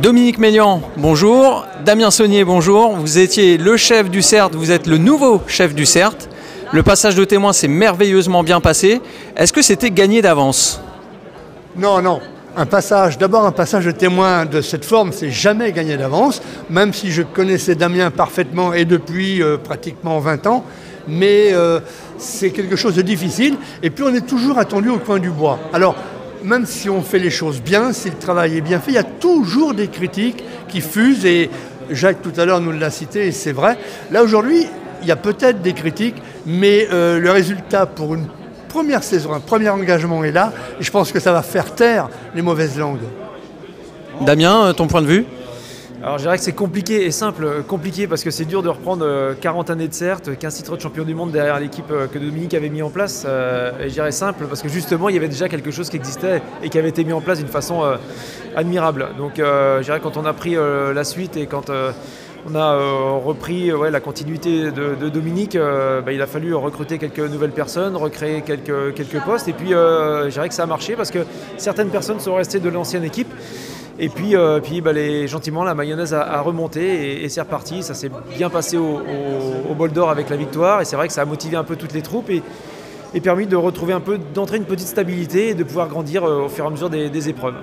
Dominique Mélian, bonjour. Damien Saunier, bonjour. Vous étiez le chef du CERT, vous êtes le nouveau chef du CERT. Le passage de témoin s'est merveilleusement bien passé. Est-ce que c'était gagné d'avance? Non, non. D'abord un passage de témoin de cette forme, c'est jamais gagné d'avance, même si je connaissais Damien parfaitement et depuis pratiquement 20 ans. Mais c'est quelque chose de difficile. Et puis on est toujours attendu au coin du bois. Alors, même si on fait les choses bien, si le travail est bien fait, il y a toujours des critiques qui fusent. Et Jacques, tout à l'heure, nous l'a cité, et c'est vrai. Là, aujourd'hui, il y a peut-être des critiques, mais le résultat pour une première saison, un premier engagement est là. Et je pense que ça va faire taire les mauvaises langues. Damien, ton point de vue? Alors je dirais que c'est compliqué et simple. Compliqué parce que c'est dur de reprendre 40 années de CERT, 15 titres de champion du monde derrière l'équipe que Dominique avait mis en place. Et je dirais simple parce que justement il y avait déjà quelque chose qui existait et qui avait été mis en place d'une façon admirable. Donc je dirais quand on a pris la suite et quand on a repris la continuité de Dominique, il a fallu recruter quelques nouvelles personnes, recréer quelques postes. Et puis je dirais que ça a marché parce que certaines personnes sont restées de l'ancienne équipe. Et puis, gentiment, la mayonnaise a remonté et c'est reparti. Ça s'est bien passé au bol d'or avec la victoire. Et c'est vrai que ça a motivé un peu toutes les troupes et permis de retrouver d'entrer une petite stabilité et de pouvoir grandir au fur et à mesure des épreuves.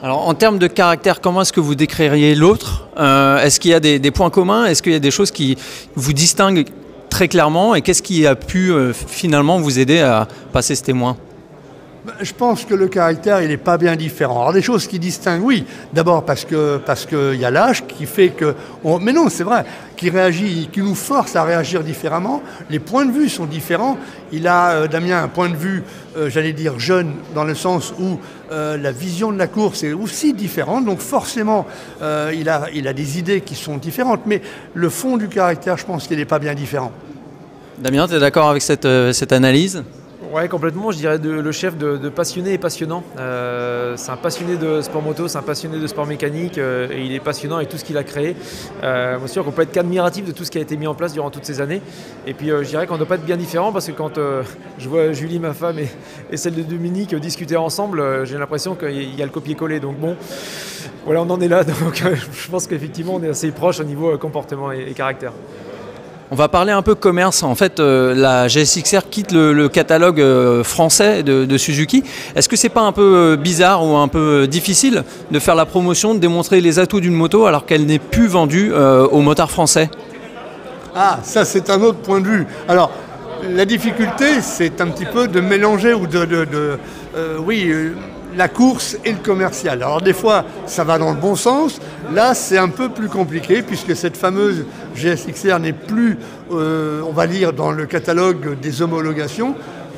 Alors, en termes de caractère, comment est-ce que vous décririez l'autre? Est-ce qu'il y a des points communs? Est-ce qu'il y a des choses qui vous distinguent très clairement? Et qu'est-ce qui a pu finalement vous aider à passer ce témoin? Je pense que le caractère, il n'est pas bien différent. Alors, des choses qui distinguent, oui. D'abord parce qu'il y a l'âge qui fait que... Mais non, c'est vrai, qui nous force à réagir différemment. Les points de vue sont différents. Il a, Damien, un point de vue, j'allais dire jeune, dans le sens où la vision de la course est aussi différente. Donc forcément, il a des idées qui sont différentes. Mais le fond du caractère, je pense qu'il n'est pas bien différent. Damien, tu es d'accord avec cette analyse? Ouais, complètement. Je dirais le chef de passionné et passionnant. C'est un passionné de sport moto, c'est un passionné de sport mécanique et il est passionnant avec tout ce qu'il a créé. Bien sûr qu'on peut être qu'admiratif de tout ce qui a été mis en place durant toutes ces années. Et puis je dirais qu'on ne doit pas être bien différent parce que quand je vois Julie, ma femme, et celle de Dominique discuter ensemble, j'ai l'impression qu'il y a le copier-coller. Donc bon, voilà, on en est là. Donc je pense qu'effectivement on est assez proche au niveau comportement et caractère. On va parler un peu commerce. En fait, la GSX-R quitte le catalogue français de Suzuki. Est-ce que c'est pas un peu bizarre ou un peu difficile de faire la promotion, de démontrer les atouts d'une moto alors qu'elle n'est plus vendue aux motards français? Ah, ça c'est un autre point de vue. Alors, la difficulté, c'est un petit peu de mélanger ou la course et le commercial. Alors des fois, ça va dans le bon sens. Là, c'est un peu plus compliqué puisque cette fameuse GSX-R n'est plus, on va dire, dans le catalogue des homologations.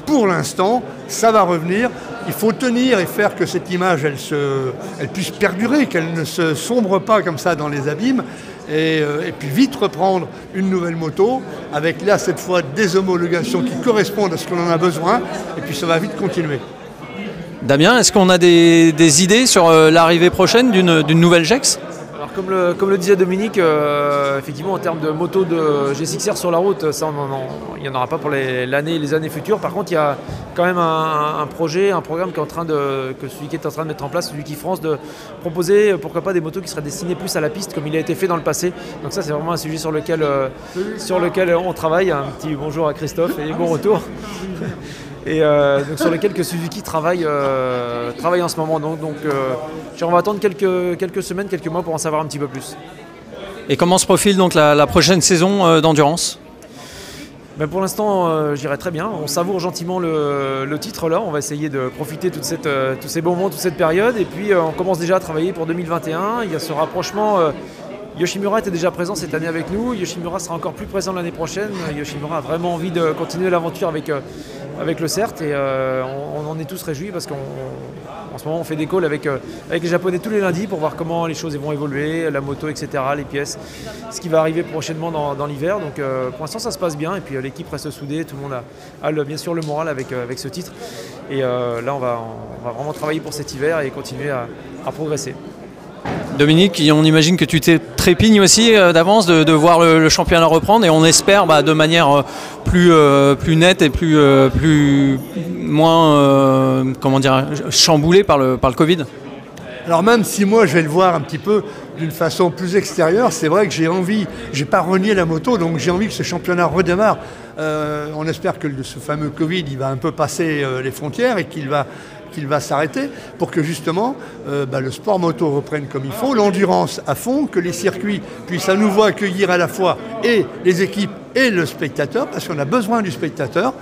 Pour l'instant, ça va revenir. Il faut tenir et faire que cette image, elle puisse perdurer, qu'elle ne se sombre pas comme ça dans les abîmes. Et puis vite reprendre une nouvelle moto avec là, cette fois, des homologations qui correspondent à ce qu'on en a besoin. Et puis ça va vite continuer. Damien, est-ce qu'on a des idées sur l'arrivée prochaine d'une nouvelle GEX? Alors comme le disait Dominique, effectivement en termes de moto de GSX-R sur la route, ça il n'y en aura pas pour les années futures. Par contre, il y a quand même un programme que Suzuki est en train de mettre en place, Suzuki France, de proposer pourquoi pas des motos qui seraient destinées plus à la piste comme il a été fait dans le passé. Donc ça c'est vraiment un sujet sur lequel on travaille. Un petit bonjour à Christophe et bon retour. Et donc sur lequel que Suzuki travaille en ce moment. Donc on va attendre quelques semaines, quelques mois pour en savoir un petit peu plus. Et comment se profile donc la prochaine saison d'endurance? Ben pour l'instant, je dirais très bien. On savoure gentiment le titre là. On va essayer de profiter de tous ces bons moments, toute cette période. Et puis on commence déjà à travailler pour 2021. Il y a ce rapprochement. Yoshimura était déjà présent cette année avec nous. Yoshimura sera encore plus présent l'année prochaine. Yoshimura a vraiment envie de continuer l'aventure avec le CERT et on en est tous réjouis parce qu'en ce moment on fait des calls avec les Japonais tous les lundis pour voir comment les choses vont évoluer, la moto, etc., les pièces, ce qui va arriver prochainement dans l'hiver. Donc pour l'instant ça se passe bien et puis l'équipe reste soudée, tout le monde a bien sûr le moral avec ce titre. Et là on va vraiment travailler pour cet hiver et continuer à progresser. Dominique, on imagine que tu t'es trépignes aussi d'avance de voir le championnat reprendre et on espère de manière plus nette et moins chamboulée par le Covid. Alors même si moi je vais le voir un petit peu d'une façon plus extérieure, c'est vrai que j'ai envie, j'ai pas renié la moto, donc j'ai envie que ce championnat redémarre. On espère que ce fameux Covid, il va un peu passer les frontières et qu'il va s'arrêter pour que justement le sport moto reprenne comme il faut, l'endurance à fond, que les circuits puissent à nouveau accueillir à la fois et les équipes et le spectateur, parce qu'on a besoin du spectateur.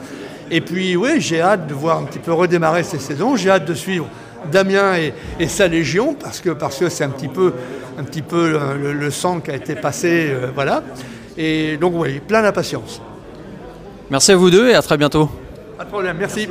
Et puis oui, j'ai hâte de voir un petit peu redémarrer ces saisons, j'ai hâte de suivre Damien et sa légion, parce que c'est un petit peu le sang qui a été passé, voilà. Et donc oui, plein d'impatience. Merci à vous deux et à très bientôt. Pas de problème, merci.